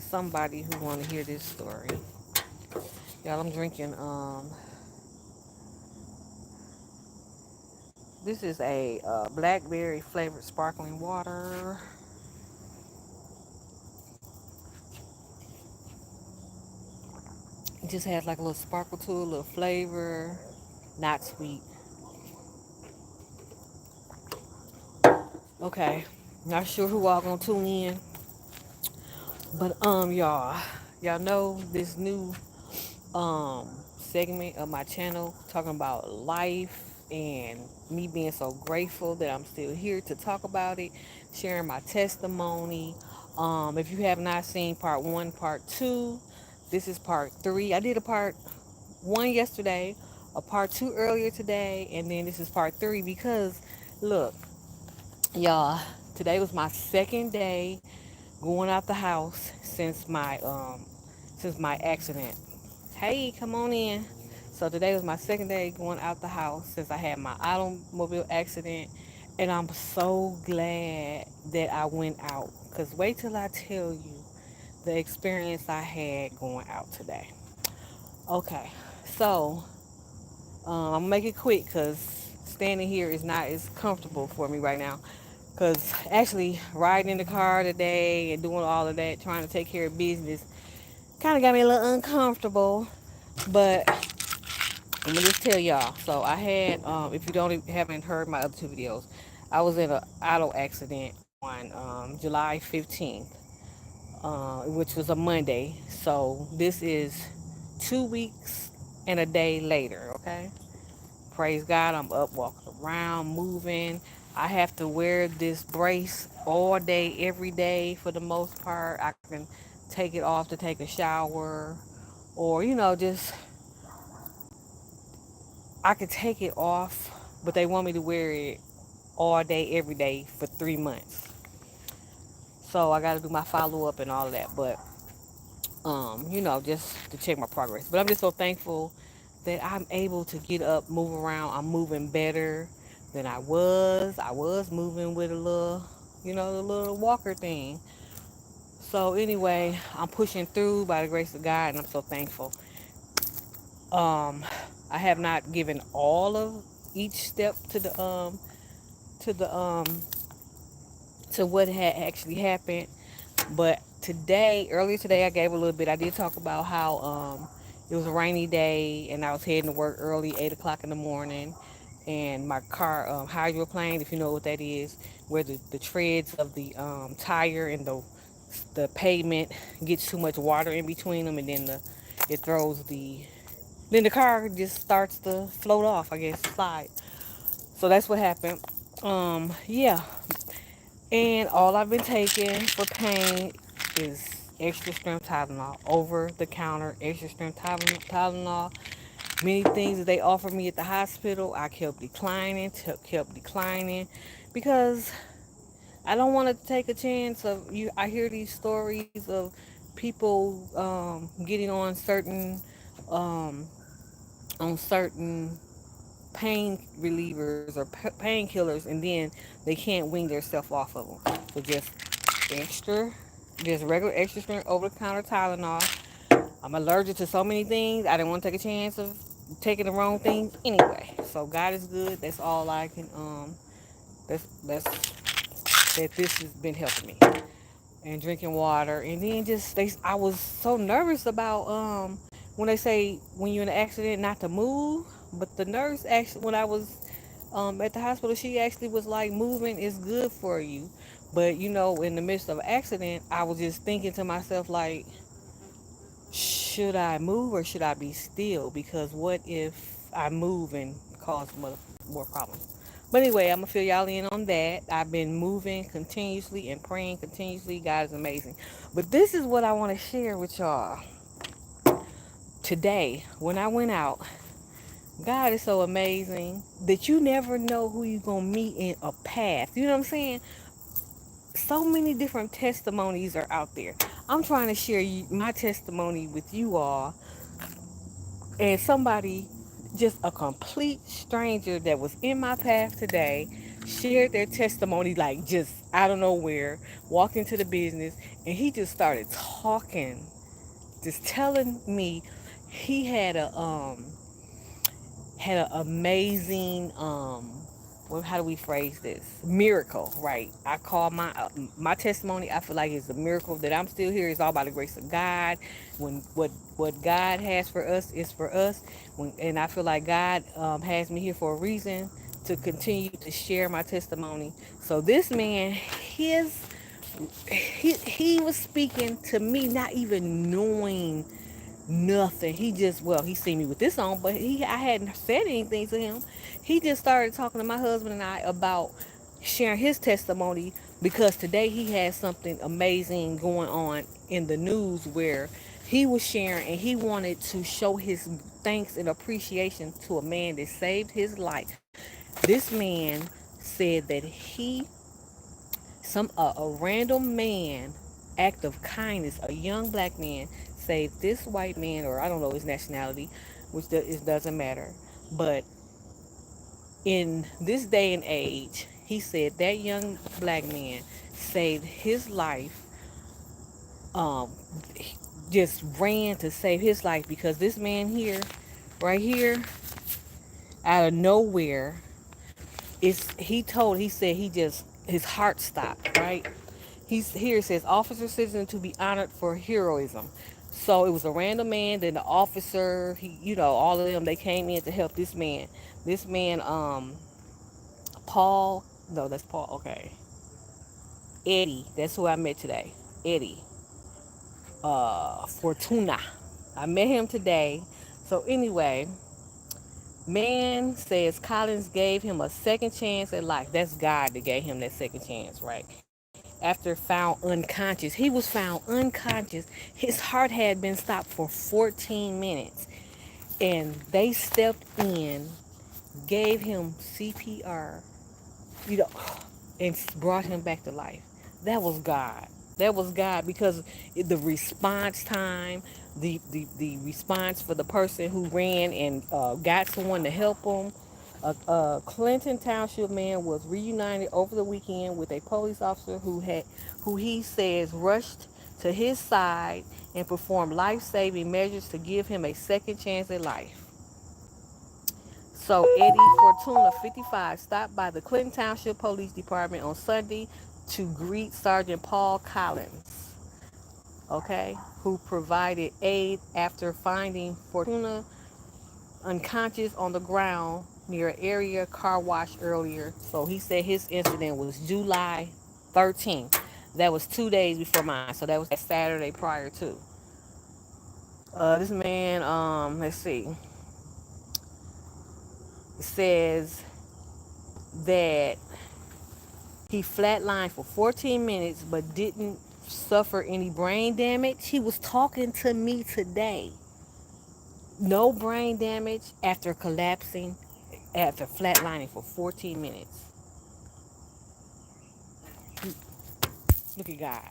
somebody who want to hear this story. Y'all, I'm drinking. This is a blackberry flavored sparkling water. It just has like a little sparkle to it, a little flavor, not sweet. Okay, not sure who all gonna tune in, but y'all know this new um segment of my channel talking about life and me being so grateful that I'm still here to talk about it, sharing my testimony. If you have not seen part one, part two, this is part three. I did a part one yesterday, a part two earlier today, and then this is part three because look, y'all, today was my second day going out the house since my accident. Hey, come on in. So today was my second day going out the house since I had my automobile accident, and I'm so glad that I went out. Cause wait till I tell you the experience I had going out today. Okay, so I'm gonna make it quick because standing here is not as comfortable for me right now. Cause actually riding in the car today and doing all of that, trying to take care of business, kind of got me a little uncomfortable. But I'm gonna just tell y'all. So I had, if you haven't heard my other two videos, I was in an auto accident on July 15th, which was a Monday. So this is 2 weeks and a day later. Okay, praise God, I'm up, walking around, moving. I have to wear this brace all day, every day for the most part. I can take it off to take a shower, or just I could take it off, but they want me to wear it all day, every day for 3 months. So I got to do my follow up and all of that. But just to check my progress. But I'm just so thankful that I'm able to get up, move around. I'm moving better than I was. I was moving with a little, the little walker thing. So anyway, I'm pushing through by the grace of God, and I'm so thankful. Um, I have not given all of each step to the to what had actually happened. But earlier today, I gave a little bit. I did talk about how it was a rainy day and I was heading to work early, 8 o'clock in the morning, and my car hydroplaned, if you know what that is, where the treads of the tire and the pavement gets too much water in between them, and then it throws then the car just starts to float off, I guess, slide. So that's what happened. Yeah, and all I've been taking for pain is extra strength Tylenol, over the counter extra strength Tylenol. Many things that they offered me at the hospital, I kept declining, kept declining, because I don't want to take a chance of you. I hear these stories of people getting um, on certain pain relievers or painkillers, and then they can't wean themselves off of them. So extra, just regular extra strength over the counter Tylenol. I'm allergic to so many things. I didn't want to take a chance of taking the wrong things anyway. So God is good. That's all I can. That's that. This has been helping me, and drinking water, and then I was so nervous about when they say when you're in an accident not to move, but the nurse actually, when I was at the hospital, she actually was like, moving is good for you. But in the midst of an accident, I was just thinking to myself like, should I move or should I be still? Because what if I move and cause more problems? But anyway, I'm gonna fill y'all in on that. I've been moving continuously and praying continuously. God is amazing. But this is what I want to share with y'all today. When I went out, God is so amazing that you never know who you're gonna meet in a path. You know what I'm saying? So many different testimonies are out there. I'm trying to share my testimony with you all, and somebody, just a complete stranger that was in my path today, shared their testimony like just out of nowhere, walked into the business, and he just started talking, just telling me he had an amazing well, how do we phrase this, miracle, right? I call my testimony, I feel like it's a miracle that I'm still here. It's all by the grace of God. When what God has for us is for us. And I feel like God has me here for a reason, to continue to share my testimony. So this man, his he was speaking to me, not even knowing nothing. He just, well, he seen me with this on, but I hadn't said anything to him. He just started talking to my husband and I about sharing his testimony, because today he had something amazing going on in the news where he was sharing, and he wanted to show his thanks and appreciation to a man that saved his life. This man said that a random man, act of kindness, a young black man saved this white man, or I don't know his nationality, which it doesn't matter. But in this day and age, he said that young black man saved his life. Um, just ran to save his life, because this man here, right here, out of nowhere, he said he just, his heart stopped, right? He's here, it says officer citizen to be honored for heroism. So it was a random man, then the officer, all of them, they came in to help this man. This man, Paul, no, that's Paul, okay. Eddie, that's who I met today. Eddie, Fortuna. I met him today. So anyway, man says Collins gave him a second chance at life. That's God that gave him that second chance, right? After found unconscious, he was found unconscious. His heart had been stopped for 14 minutes. And they stepped in, gave him CPR, you know, and brought him back to life. That was God. That was God, because the response time, the response for the person who ran and got someone to help him. A Clinton Township man was reunited over the weekend with a police officer who he says rushed to his side and performed life-saving measures to give him a second chance at life. So Eddie Fortuna, 55, stopped by the Clinton Township Police Department on Sunday to greet Sergeant Paul Collins, okay, who provided aid after finding Fortuna unconscious on the ground near an area car wash earlier. So he said his incident was July 13th. That was 2 days before mine. So that was that Saturday prior to. This man, let's see, says that he flatlined for 14 minutes but didn't suffer any brain damage. He was talking to me today. No brain damage after collapsing, after flatlining for 14 minutes. Look at God.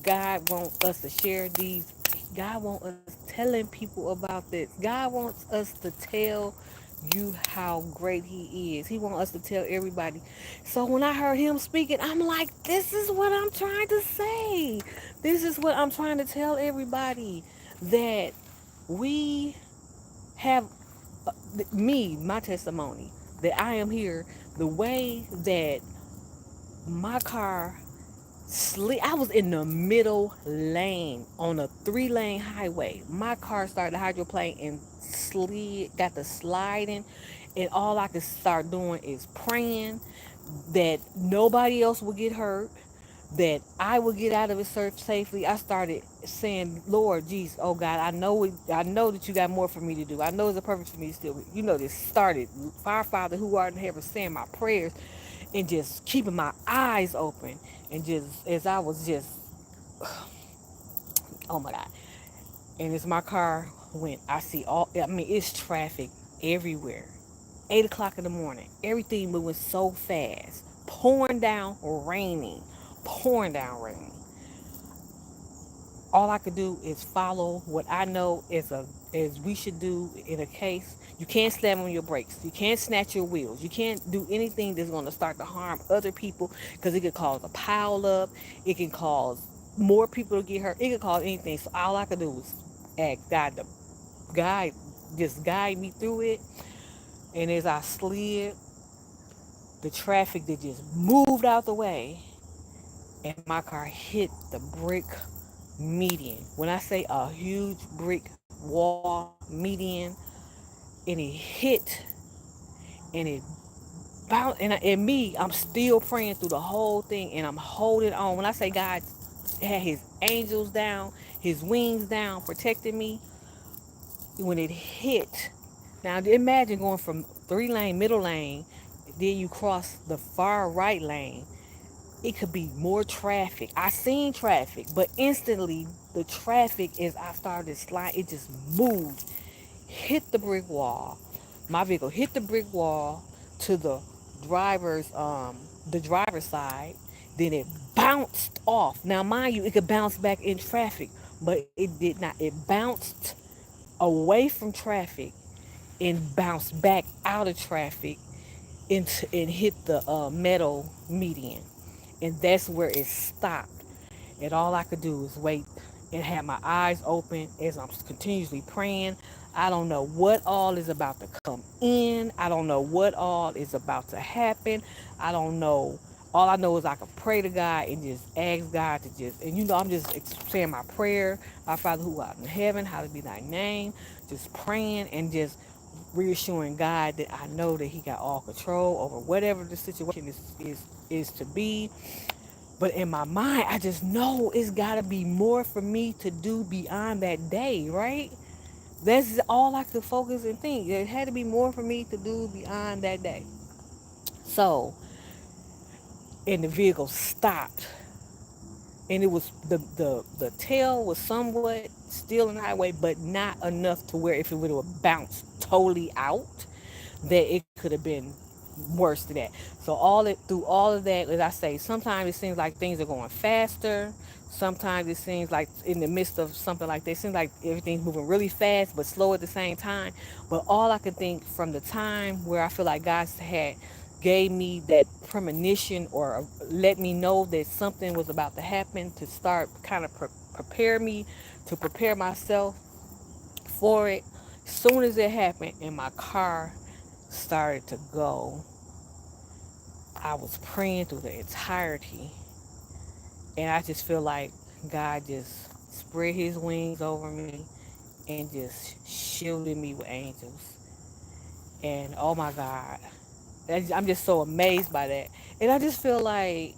God wants us to share these. God wants us telling people about this. God wants us to tell you how great He is. He wants us to tell everybody. So when I heard him speaking, I'm like, this is what I'm trying to say. This is what I'm trying to tell everybody, that we have my testimony, that I am here, the way that my car I was in the middle lane on a 3-lane highway. My car started to hydroplane and got the sliding, and all I could start doing is praying that nobody else would get hurt, that I would get out of it safely. I started saying, Lord Jesus, oh God, I know that you got more for me to do. I know it's a purpose for me to still, this started. Our Father who art in heaven, saying my prayers and just keeping my eyes open, and just as I was just, oh my God. And as my car went, it's traffic everywhere. 8 o'clock in the morning, everything moving so fast, pouring down raining. all I could do is follow what I know is we should do in a case. You can't slam on your brakes. You can't snatch your wheels. You can't do anything that's going to start to harm other people because it could cause a pile up. It can cause more people to get hurt. It could cause anything. So all I could do was ask God to guide, just guide me through it. And as I slid, the traffic that just moved out the way, and my car hit the brick median. When I say a huge brick wall median, and it hit and it bounced, and me, I'm still praying through the whole thing, and I'm holding on. When I say God had His angels down, His wings down, protecting me, when it hit. Now imagine going from 3 lane, middle lane, then you cross the far right lane. It could be more traffic. I seen traffic, but instantly the traffic, as I started to slide, it just moved, hit the brick wall. My vehicle hit the brick wall to driver's the driver's side. Then it bounced off. Now mind you, it could bounce back in traffic, but it did not. It bounced away from traffic and bounced back out of traffic into and hit the metal median, and that's where it stopped. And all I could do is wait and have my eyes open as I'm continuously praying. I don't know what all is about to come in. I don't know what all is about to happen. I don't know. All I know is I can pray to God and just ask God to just, and I'm just saying my prayer, our Father who art in heaven, hallowed be thy name, just praying and just reassuring God that I know that He got all control over whatever the situation is to be. But in my mind, I just know it's got to be more for me to do beyond that day, right? That's all I could focus and think. There had to be more for me to do beyond that day. So, and the vehicle stopped, and it was the tail was somewhat still in the highway, but not enough to where if it would have bounced totally out, that it could have been worse than that. So through all of that, as I say, sometimes it seems like things are going faster. Sometimes it seems like in the midst of something like this, it seems like everything's moving really fast but slow at the same time. But all I could think from the time where I feel like God had gave me that premonition or let me know that something was about to happen to start kind of prepare me to prepare myself for it. As soon as it happened and my car started to go, I was praying through the entirety, and I just feel like God just spread His wings over me and just shielded me with angels. And oh my God, I'm just so amazed by that. And I just feel like,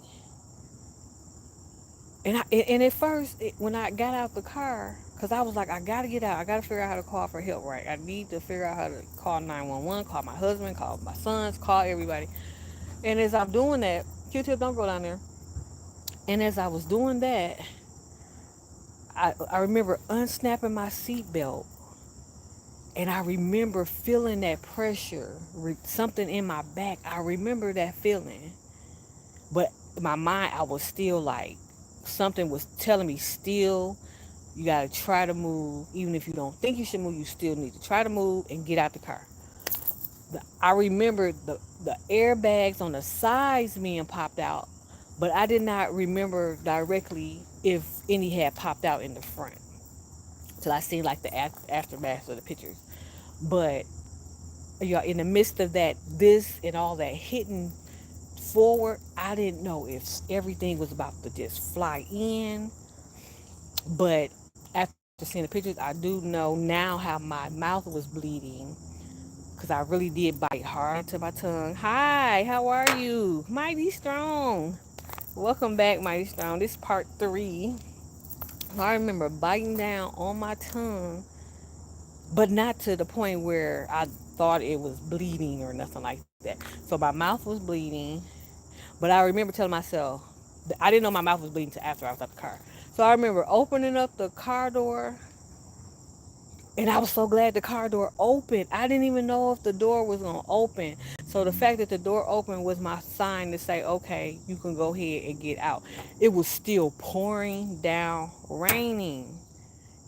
and at first, when I got out the car, because I was like, I got to get out. I got to figure out how to call for help, right? I need to figure out how to call 911, call my husband, call my sons, call everybody. And as I'm doing that, Q-Tip, don't go down there. And as I was doing that, I remember unsnapping my seatbelt, and I remember feeling that pressure, something in my back. I remember that feeling, but in my mind, I was still like, something was telling me still, you gotta try to move, even if you don't think you should move. You still need to try to move and get out the car. I remember the airbags on the sides being popped out, but I did not remember directly if any had popped out in the front till I seen like the aftermath of the pictures. But in the midst of that, this and all that hitting forward, I didn't know if everything was about to just fly in. But after seeing the pictures, I do know now how my mouth was bleeding because I really did bite hard into my tongue. Hi, how are you? Mighty Strong. Welcome back, Mighty Strong. This is part 3. I remember biting down on my tongue, but not to the point where I thought it was bleeding or nothing like that. So my mouth was bleeding, but I remember telling myself, I didn't know my mouth was bleeding until after I was out the car. So I remember opening up the car door, and I was so glad the car door opened. I didn't even know if the door was going to open. So the fact that the door opened was my sign to say, okay, you can go ahead and get out. It was still pouring down raining.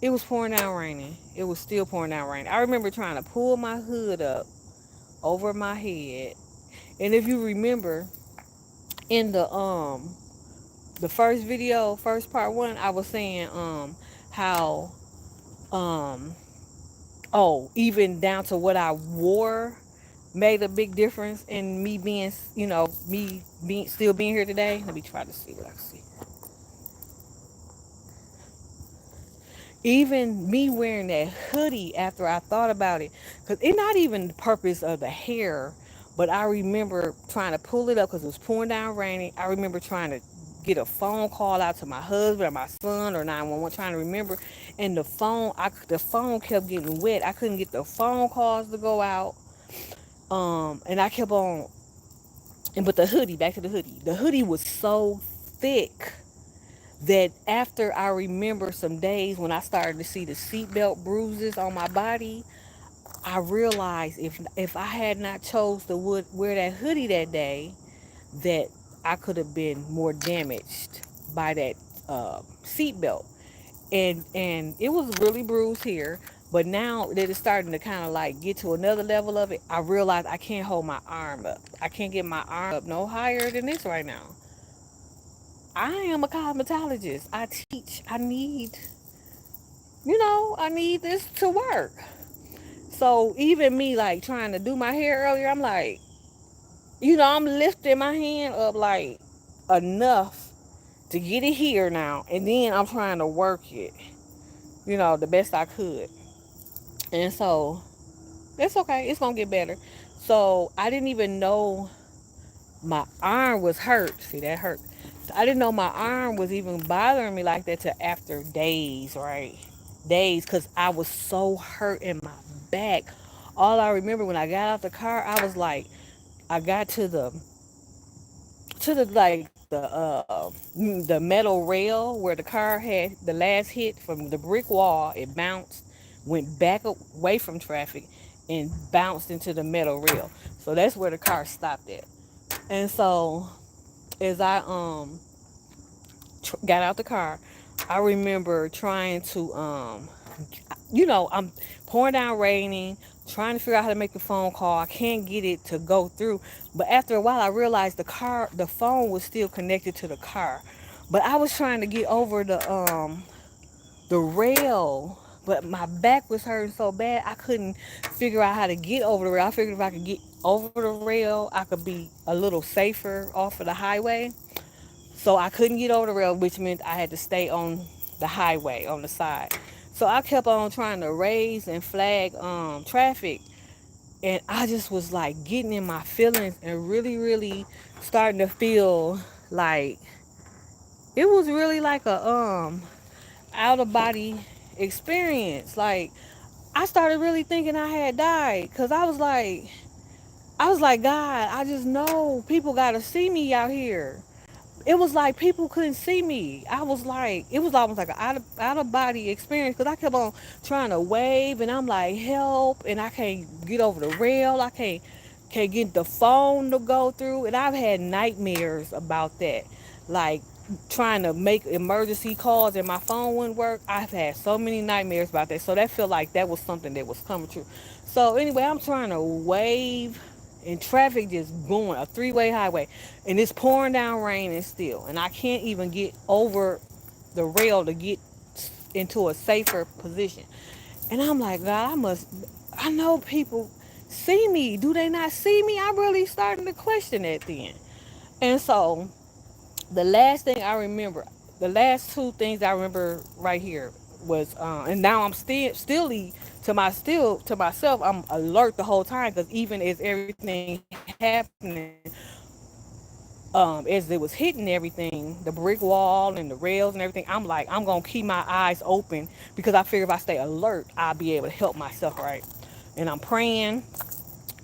It was pouring down raining. It was still pouring down raining. I remember trying to pull my hood up over my head. And if you remember in the first video, first part one, I was saying how um even down to what I wore made a big difference in me being, me being still being here today. Let me try to see what I can see. Even me wearing that hoodie after I thought about it, because it's not even the purpose of the hair, but I remember trying to pull it up because it was pouring down raining. I remember trying to get a phone call out to my husband or my son or 911, trying to remember, and the phone kept getting wet. I couldn't get the phone calls to go out, and I kept on. And but the hoodie, back to the hoodie was so thick that after I remember some days when I started to see the seatbelt bruises on my body, I realized if I had not chose to wear that hoodie that day, that I could have been more damaged by that seatbelt. And it was really bruised here. But now that it's starting to kind of like get to another level of it, I realize I can't hold my arm up. I can't get my arm up no higher than this right now. I am a cosmetologist. I teach. I need this to work. So even me like trying to do my hair earlier, I'm like, I'm lifting my hand up like enough to get it here now. And then I'm trying to work it, the best I could. And so that's okay. It's going to get better. So I didn't even know my arm was hurt. See, that hurt. I didn't know my arm was even bothering me like that till after days, right? Days, because I was so hurt in my back. All I remember when I got out the car, I was like, I got to the like the metal rail where the car had the last hit from the brick wall. It bounced, went back away from traffic, and bounced into the metal rail. So that's where the car stopped at. And so as I got out the car, I remember trying to I'm pouring down raining, trying to figure out how to make the phone call. I can't get it to go through. But after a while I realized the phone was still connected to the car. But I was trying to get over the rail, but my back was hurting so bad I couldn't figure out how to get over the rail. I figured if I could get over the rail, I could be a little safer off of the highway. So I couldn't get over the rail, which meant I had to stay on the highway on the side. So I kept on trying to raise and flag traffic, and I just was like getting in my feelings and really, really starting to feel like it was really like a out of body experience. Like I started really thinking I had died because I was like, God, I just know people got to see me out here. It was like people couldn't see me. I was like, it was almost like an out of body experience because I kept on trying to wave and I'm like, help, and I can't get over the rail. I can't get the phone to go through, and I've had nightmares about that, like trying to make emergency calls and my phone wouldn't work. I've had so many nightmares about that. So that felt like that was something that was coming true. So anyway, I'm trying to wave and traffic just going a three-way highway, and it's pouring down rain and still, and I can't even get over the rail to get into a safer position. And I'm like, God, I know people see me. Do they not see me? I'm really starting to question that then. And so the last thing I remember, the last two things I remember right here was, and now I'm to myself, I'm alert the whole time because even as everything happening, as it was hitting everything, the brick wall and the rails and everything, I'm like, I'm gonna keep my eyes open because I figure if I stay alert, I'll be able to help myself, right? And I'm praying.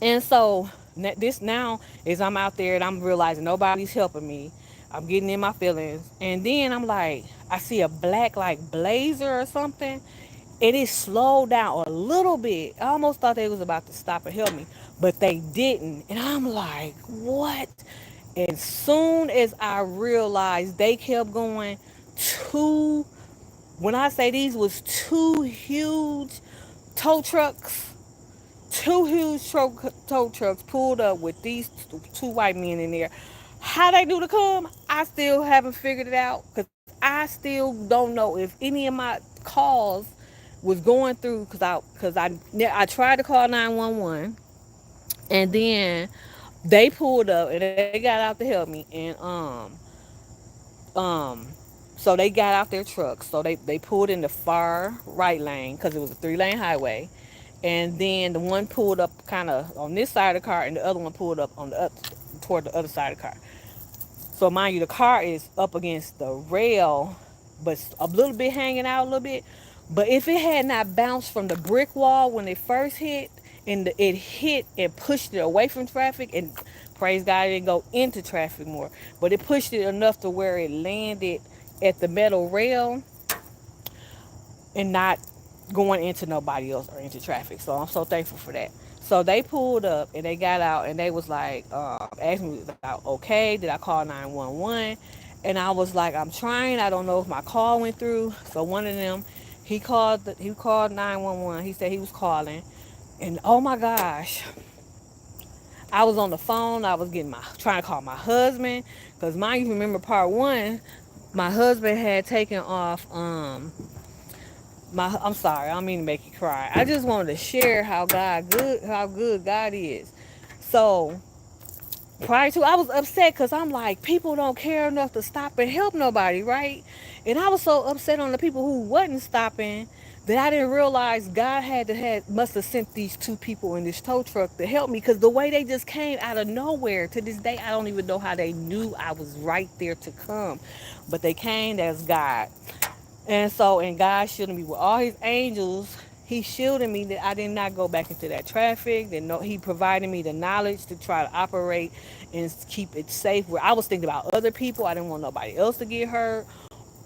And so this now is I'm out there and I'm realizing nobody's helping me. I'm getting in my feelings. And then I'm like, I see a black like blazer or something. And it slowed down a little bit. I almost thought they was about to stop and help me, but they didn't. And I'm like, what? And soon as I realized they kept going, two, when I say these was two huge tow trucks, two huge tow trucks pulled up with these two white men in there. How they do to come, I still haven't figured it out because I still don't know if any of my calls was going through because I tried to call 911 and then they pulled up and they got out to help me um so they got out their truck, so they pulled in the far right lane because it was a 3-lane highway, and then the one pulled up kind of on this side of the car and the other one pulled up on the toward the other side of the car. So mind you, the car is up against the rail, but a little bit hanging out a little bit. But if it had not bounced from the brick wall when it first hit, and it hit and pushed it away from traffic, and praise God, it didn't go into traffic more, but it pushed it enough to where it landed at the metal rail and not going into nobody else or into traffic. So I'm so thankful for that. So they pulled up and they got out and they was like, asked me about okay, did I call 911? And I was like, I'm trying. I don't know if my call went through. So one of them, he called 911. He said he was calling, and oh my gosh, I was on the phone. I was getting my trying to call my husband because mind you, remember part one, my husband had taken off I'm sorry, I don't mean to make you cry. I just wanted to share how good God is. So prior to, I was upset because I'm like, people don't care enough to stop and help nobody, right? And I was so upset on the people who wasn't stopping that I didn't realize God must have sent these two people in this tow truck to help me because the way they just came out of nowhere. To this day, I don't even know how they knew I was right there to come, but they came. That's God. And so, and God shielded me with all his angels. He shielded me that I did not go back into that traffic. That no, he provided me the knowledge to try to operate and keep it safe. Where I was thinking about other people, I didn't want nobody else to get hurt.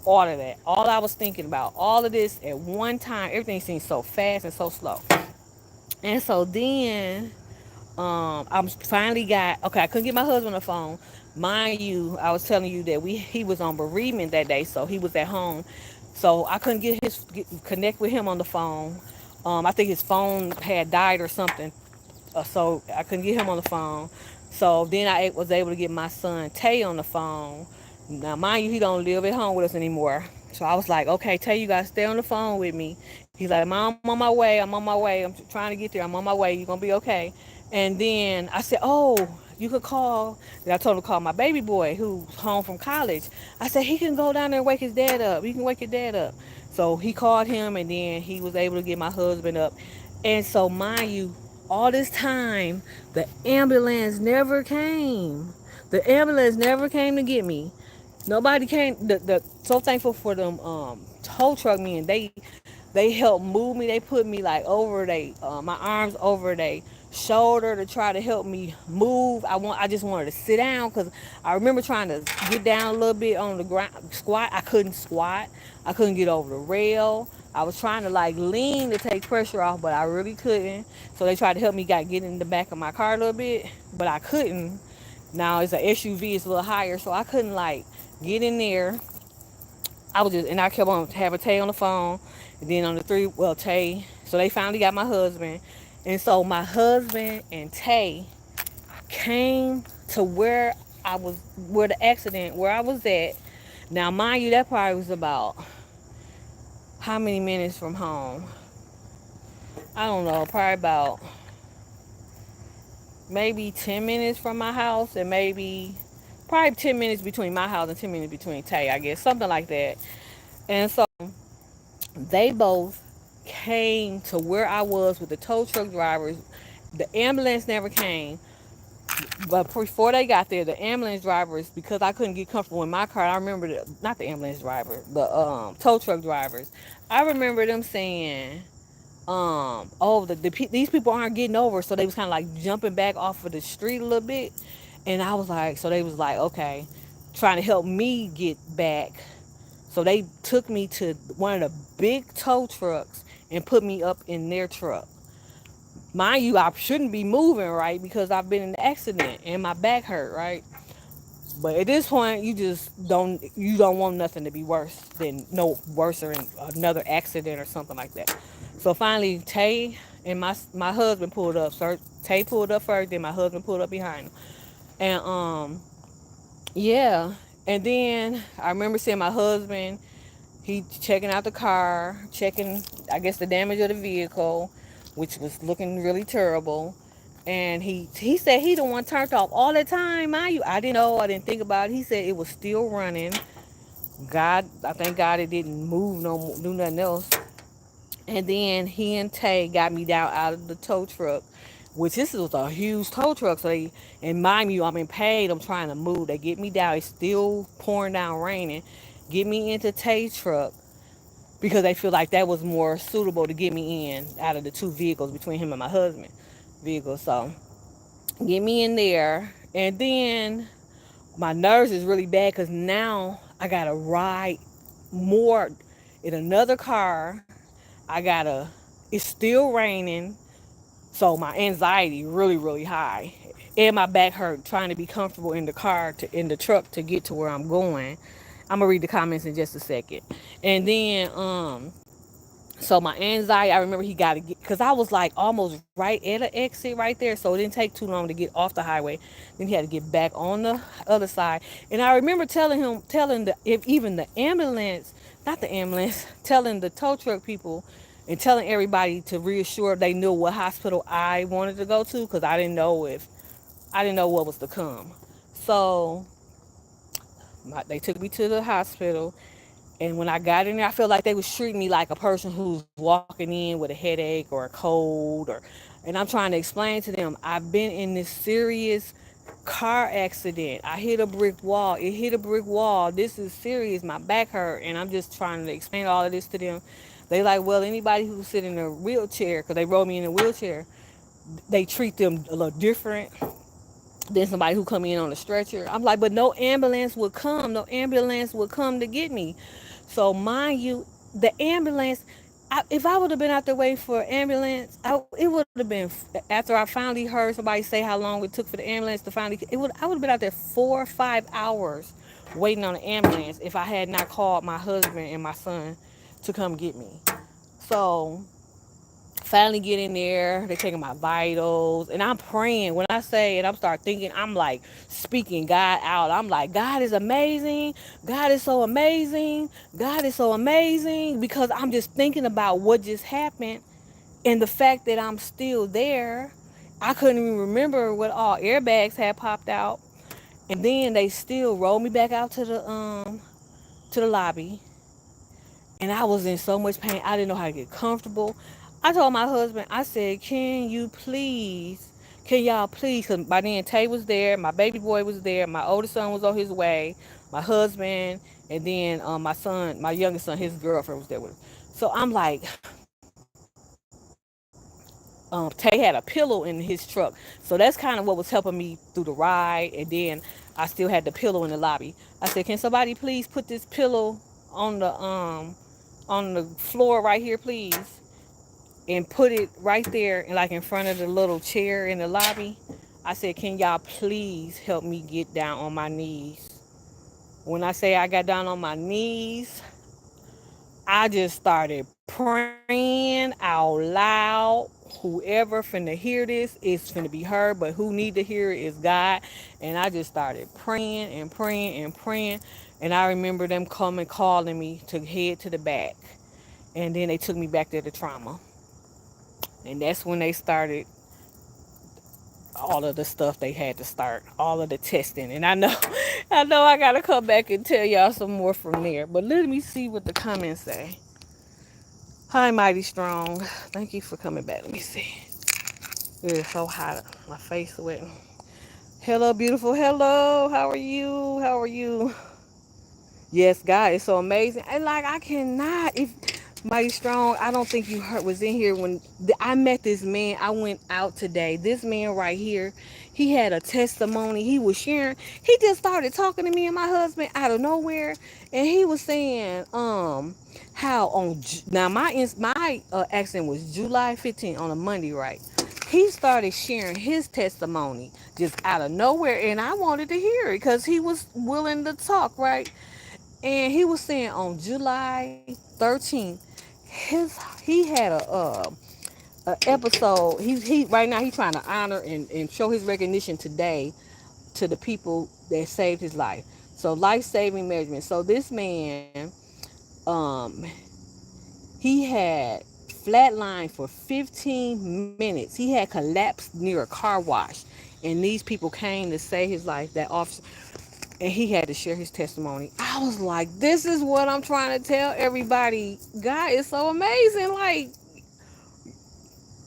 All of that, all I was thinking about, all of this at one time. Everything seemed so fast and so slow. And so then I finally got okay. I couldn't get my husband on the phone. Mind you, I was telling you that he was on bereavement that day, so he was at home. So I couldn't connect with him on the phone. I think his phone had died or something, so I couldn't get him on the phone. So then I was able to get my son Tay on the phone. Now, mind you, he don't live at home with us anymore. So I was like, okay, Tay, you gotta stay on the phone with me. He's like, Mom, I'm on my way. I'm on my way. I'm trying to get there. I'm on my way. You're gonna be okay. And then I said, oh, you could call. And I told him to call my baby boy who's home from college. I said he can go down there and wake his dad up. He can wake your dad up. So he called him, and then he was able to get my husband up. And so, mind you, all this time, the ambulance never came. The ambulance never came to get me. Nobody came. So thankful for them tow truck men. They helped move me. They put me like over my arms over they shoulder to try to help me move. I just wanted to sit down because I remember trying to get down a little bit on the ground, squat. I couldn't squat. I couldn't get over the rail. I was trying to like lean to take pressure off, but I really couldn't. So they tried to help me get in the back of my car a little bit, but I couldn't. Now it's an SUV, it's a little higher, so I couldn't like get in there. And I kept on having Tay on the phone, and then on the Tay. So they finally got my husband, and so my husband and Tay came to where the accident, where I was at. Now, mind you, that probably was about how many minutes from home? I don't know, probably about maybe 10 minutes from my house, and maybe probably 10 minutes between my house and 10 minutes between Tay, I guess, something like that. And so they both came to where I was with the tow truck drivers. The ambulance never came, but before they got there, the ambulance drivers, because I couldn't get comfortable in my car, I remember not the ambulance driver, the tow truck drivers. I remember them saying, oh, these people aren't getting over, so they was kind of like jumping back off of the street a little bit, and I was like, so they was like, okay, trying to help me get back. So they took me to one of the big tow trucks and put me up in their truck. Mind you, I shouldn't be moving, right, because I've been in an accident and my back hurt, right. But at this point, you don't want nothing to be worse than no worse or another accident or something like that. So finally, Tay and my husband pulled up. So Tay pulled up first, then my husband pulled up behind him, and yeah. And then I remember seeing my husband. He checking out the car, checking, I guess, the damage of the vehicle, which was looking really terrible. And he said he the one turned off all the time. Mind you, I didn't know, I didn't think about it. He said it was still running. God, I thank God it didn't move do nothing else. And then he and Tay got me down out of the tow truck, which this was a huge tow truck. So they, and mind you, I'm in pain. I'm trying to move. They get me down. It's still pouring down, raining. Get me into Tay's truck because they feel like that was more suitable to get me in out of the two vehicles between him and my husband vehicle. So get me in there, and then my nerves is really bad because now I gotta ride more in another car. I gotta. It's still raining, so my anxiety really really high, and my back hurt trying to be comfortable in the car in the truck to get to where I'm going. I'm gonna read the comments in just a second, and then so my anxiety, I remember he got to get, because I was like almost right at an exit right there, so it didn't take too long to get off the highway. Then he had to get back on the other side. And I remember telling if even the ambulance, not the ambulance, telling the tow truck people and telling everybody to reassure they knew what hospital I wanted to go to, because I didn't know what was to come. So they took me to the hospital. And when I got in there, I felt like they was treating me like a person who's walking in with a headache or a cold, and I'm trying to explain to them I've been in this serious car accident. I hit a brick wall. It hit a brick wall. This is serious. My back hurt, and I'm just trying to explain all of this to them. They like, well, anybody who sit in a wheelchair, because they rolled me in a wheelchair, they treat them a little different than somebody who come in on a stretcher. I'm like, but no ambulance would come. No ambulance would come to get me. So mind you, the ambulance, if I would have been out there waiting for an ambulance, it would have been after I finally heard somebody say how long it took for the ambulance to finally. I would have been out there 4 or 5 hours waiting on the ambulance if I had not called my husband and my son to come get me. So finally get in there, they're taking my vitals, and I'm praying. When I say, and I'm start thinking, I'm like speaking God out. I'm like, God is amazing. God is so amazing. God is so amazing, because I'm just thinking about what just happened and the fact that I'm still there. I couldn't even remember what all airbags had popped out, and then they still rolled me back out to the lobby, and I was in so much pain. I didn't know how to get comfortable. I told my husband, I said, can y'all please, because by then Tay was there, my baby boy was there, my oldest son was on his way, my husband, and then my youngest son, his girlfriend was there with him. So I'm like, Tay had a pillow in his truck. So that's kind of what was helping me through the ride. And then I still had the pillow in the lobby. I said, can somebody please put this pillow on the floor right here, please, and put it right there, and like in front of the little chair in the lobby. I said, can y'all please help me get down on my knees? When I say I got down on my knees, I just started praying out loud. Whoever finna hear this is finna be heard, but who need to hear it is God. And I just started praying and praying and praying. And I remember them coming, calling me to head to the back. And then they took me back there to trauma. And that's when they started all of the stuff they had to start, all of the testing. And I know, I gotta come back and tell y'all some more from there. But let me see what the comments say. Hi, Mighty Strong. Thank you for coming back. Let me see. It is so hot. My face wet. Hello, beautiful. Hello. How are you? How are you? Yes, God is so amazing. And like, I cannot. If Mighty Strong, I don't think you heard was in here when I met this man. I went out today. This man right here, he had a testimony. He was sharing. He just started talking to me and my husband out of nowhere, and he was saying, how on now my accident was July 15th on a Monday, right? He started sharing his testimony just out of nowhere, and I wanted to hear it because he was willing to talk, right? And he was saying on July 13th, his he had a episode. He right now he's trying to honor and show his recognition today to the people that saved his life. So life saving measurement. So this man, um, he had flatlined for 15 minutes. He had collapsed near a car wash, and these people came to save his life. That officer, and he had to share his testimony. I was like, this is what I'm trying to tell everybody. God is so amazing. Like,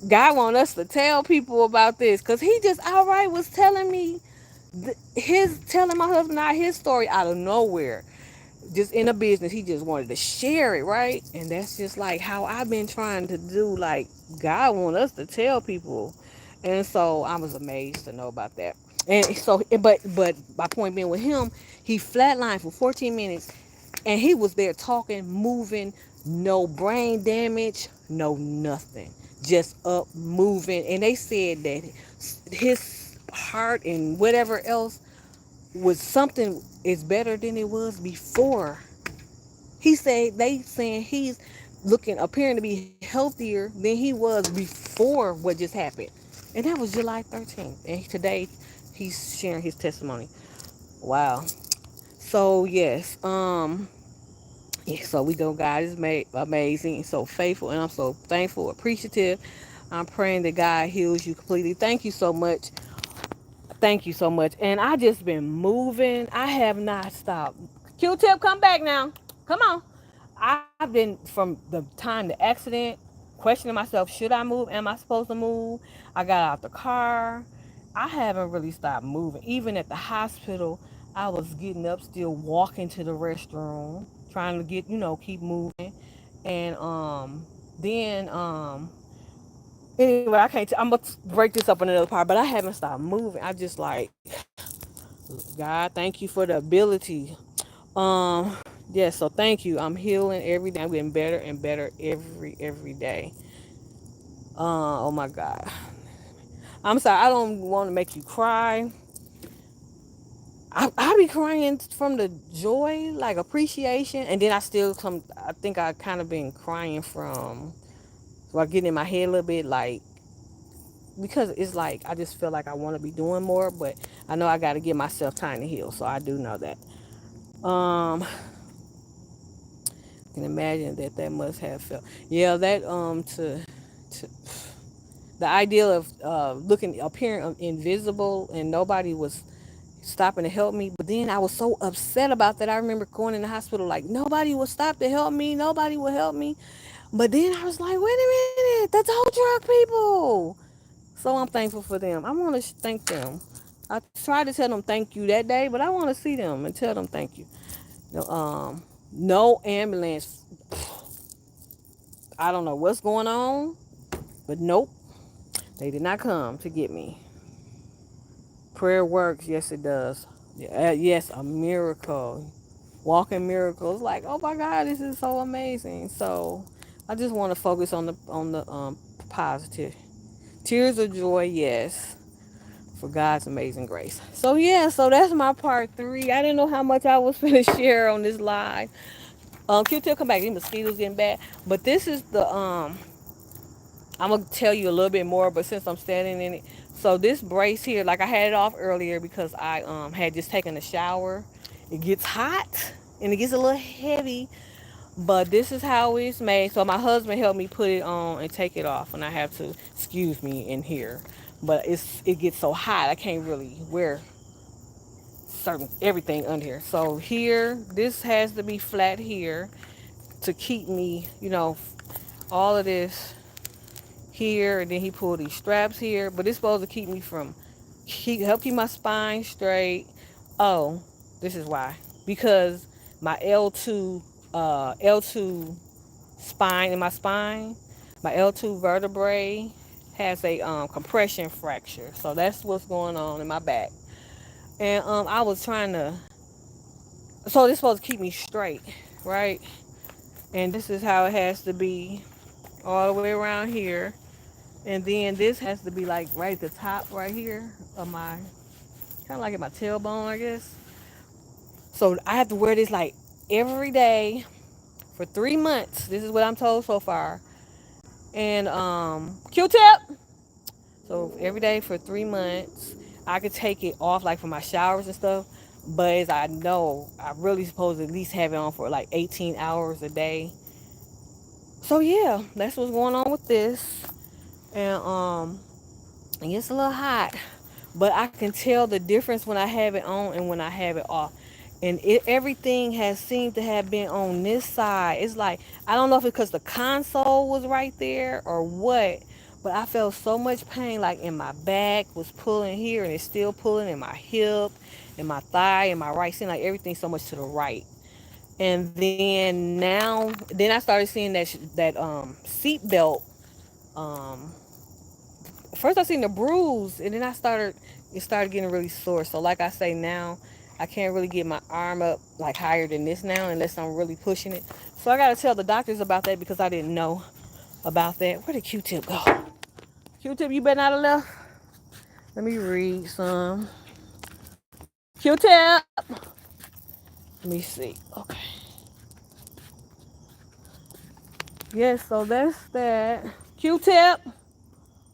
God want us to tell people about this because he just outright was telling me telling my husband and I his story out of nowhere. Just in a business, he just wanted to share it, right? And that's just like how I've been trying to do. Like, God want us to tell people, and so I was amazed to know about that. And so, but my point being with him, he flatlined for 14 minutes, and he was there talking, moving, no brain damage, no nothing, just up moving. And they said that his heart and whatever else was something is better than it was before. He said they saying he's looking appearing to be healthier than he was before what just happened. And that was July 13th. And today he's sharing his testimony. Wow. So yes, yeah, so we go. God is amazing, so faithful, and I'm so thankful, appreciative. I'm praying that God heals you completely. Thank you so much. Thank you so much. And I just been moving. I have not stopped. Q-tip, come back now. Come on. I've been from the time the accident questioning myself, should I move? Am I supposed to move? I got out the car. I haven't really stopped moving. Even at the hospital, I was getting up, still walking to the restroom, trying to get, keep moving. And then anyway, I'm gonna break this up in another part, but I haven't stopped moving. I just like, God, thank you for the ability. Um, yeah, so thank you. I'm healing every day. I'm getting better and better every day. Oh my God. I'm sorry. I don't want to make you cry. I be crying from the joy, like appreciation, and then I still come. I think I kind of been crying from, so I get in my head a little bit, like because it's like I just feel like I want to be doing more, but I know I got to give myself time to heal. So I do know that. I can imagine that must have felt. Yeah, that to the idea of looking appearing invisible and nobody was stopping to help me. But then I was so upset about that. I remember going in the hospital like nobody would stop to help me. Nobody would help me. But then I was like, wait a minute, that's all drug people. So I'm thankful for them. I want to thank them. I tried to tell them thank you that day, but I want to see them and tell them thank you. No, no ambulance. I don't know what's going on, but nope, they did not come to get me. Prayer works, yes it does. Yeah, yes, a miracle, walking miracles. Like, oh my God, this is so amazing. So, I just want to focus on the positive. Tears of joy, yes, for God's amazing grace. So yeah, so that's my part 3. I didn't know how much I was gonna share on this live. Q-tip, come back. These mosquitoes getting bad, but this is the I'm gonna tell you a little bit more, but since I'm standing in it, so this brace here, like I had it off earlier because I had just taken a shower. It gets hot and it gets a little heavy, but this is how it's made. So my husband helped me put it on and take it off, and I have to excuse me in here, but it gets so hot I can't really wear certain everything under here. So here, this has to be flat here to keep me, all of this here, and then he pulled these straps here, but it's supposed to keep me from help keep my spine straight. Oh, this is why, because my L2 spine, in my spine. My L2 vertebrae has a compression fracture. So that's what's going on in my back. And I was trying to, so this supposed to keep me straight, right? And this is how it has to be all the way around here. And then this has to be like right at the top right here of my, kind of like at my tailbone, I guess. So I have to wear this like every day for 3 months. This is what I'm told so far. And Q-tip. So every day for 3 months, I could take it off like for my showers and stuff. But as I know, I really supposed to at least have it on for like 18 hours a day. So yeah, that's what's going on with this. And it gets a little hot, but I can tell the difference when I have it on and when I have it off. And everything has seemed to have been on this side. It's like, I don't know if it's because the console was right there or what, but I felt so much pain, like in my back was pulling here and it's still pulling in my hip, in my thigh, in my right, seeing like everything so much to the right. And then I started seeing that seat belt. Um, First I seen the bruise, and then it started getting really sore. So like I say now, I can't really get my arm up like higher than this now unless I'm really pushing it. So I gotta tell the doctors about that because I didn't know about that. Where did Q-tip go? Q-tip, you better not have left. Let me read some. Q-tip. Let me see. Okay. Yes, so that's that. Q-tip.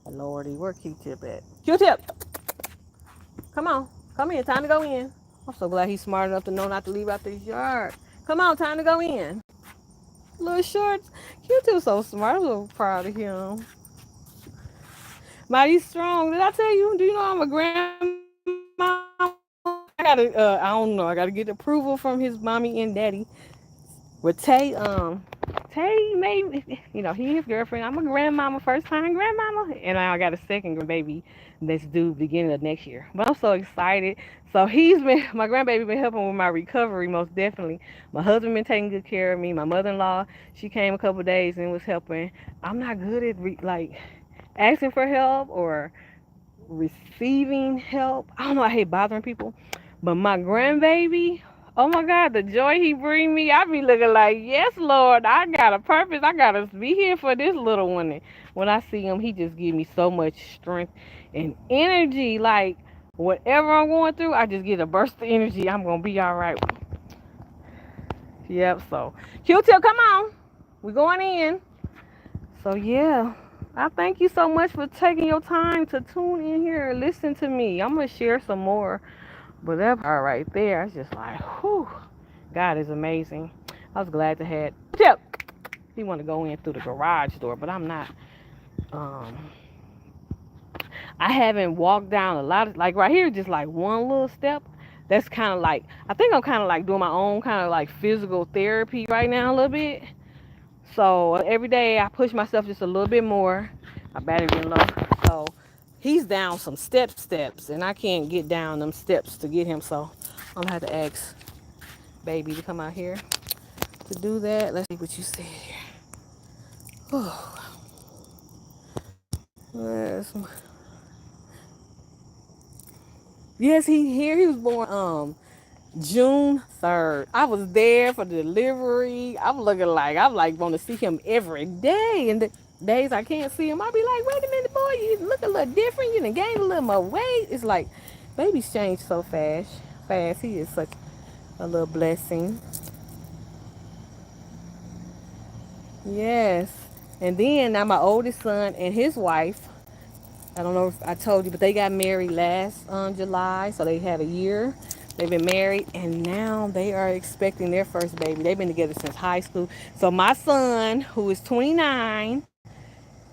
Lordy, where Q-tip at? Q-tip, come on. Come in. Time to go in. I'm so glad he's smart enough to know not to leave out this yard. Come on, time to go in. Little shorts. Q2 so smart. I'm so proud of him. Mighty strong. Did I tell you? Do you know I'm a grandma? I don't know. I gotta get approval from his mommy and daddy. With Tay made, he his girlfriend. I'm a grandmama, first time grandmama, and I got a second grandbaby that's due beginning of next year. But I'm so excited. So my grandbaby been helping with my recovery most definitely. My husband been taking good care of me. My mother-in-law, she came a couple of days and was helping. I'm not good at like asking for help or receiving help. I don't know. I hate bothering people, but my grandbaby, oh my God, the joy he bring me, I be looking like, yes, Lord, I got a purpose. I gotta be here for this little one. And when I see him, he just give me so much strength and energy. Like whatever I'm going through, I just get a burst of energy. I'm gonna be all right. Yep. So Q-tip, come on, we going in. So yeah, I thank you so much for taking your time to tune in here and listen to me. I'm gonna share some more, but that part right there, it's just like, whew, God is amazing. I was glad to have Tip. He want to go in through the garage door, but I'm not. Um, I haven't walked down a lot of, like right here, just like one little step. That's kind of like, I think I'm kind of like doing my own kind of like physical therapy right now a little bit. So every day I push myself just a little bit more. My battery getting low. So he's down some steps, and I can't get down them steps to get him. So I'm gonna have to ask baby to come out here to do that. Let's see what you said here. Oh, yes, he here. He was born June 3rd. I was there for the delivery. I'm like want to see him every day. And the days I can't see him, I'll be like, wait a minute, boy, you look a little different. You done gained a little more weight. It's like babies change so fast. Fast. He is such a little blessing. Yes. And then now my oldest son and his wife, I don't know if I told you, but they got married last July, so they had a year. They've been married, and now they are expecting their first baby. They've been together since high school. So my son, who is 29,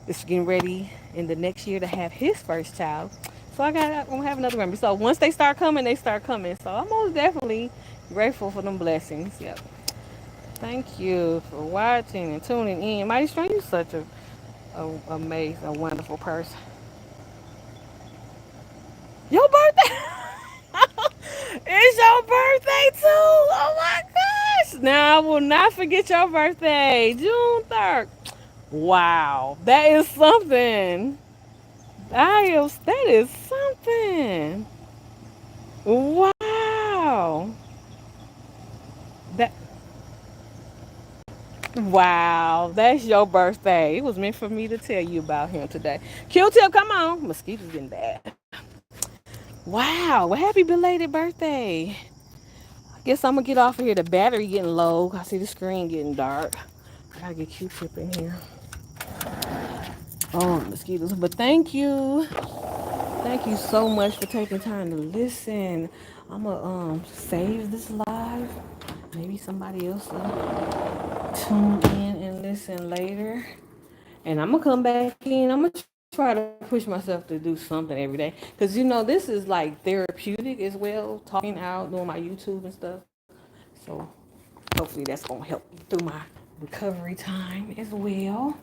is getting ready in the next year to have his first child. So I'm gonna have another baby. So once they start coming, they start coming. So I'm most definitely grateful for them blessings. Yep. Thank you for watching and tuning in. Mighty Strong, you're such a amazing, a wonderful person. Your birthday? It's your birthday too. Oh my gosh. Now I will not forget your birthday, June 3rd. Wow, that is something. That is something. Wow. That wow, that's your birthday. It was meant for me to tell you about him today. Q-tip, come on. Mosquitoes getting bad. Wow, well, happy belated birthday. I guess I'm gonna get off of here. The battery getting low. I see the screen getting dark. I gotta get Q-tip in here. Oh, mosquitoes. But thank you. Thank you so much for taking time to listen. I'm gonna save this live. Maybe somebody else will tune in and listen later. And I'm gonna come back in. I'm gonna try to push myself to do something every day. Cause this is like therapeutic as well. Talking out, doing my YouTube and stuff. So hopefully that's gonna help me through my recovery time as well.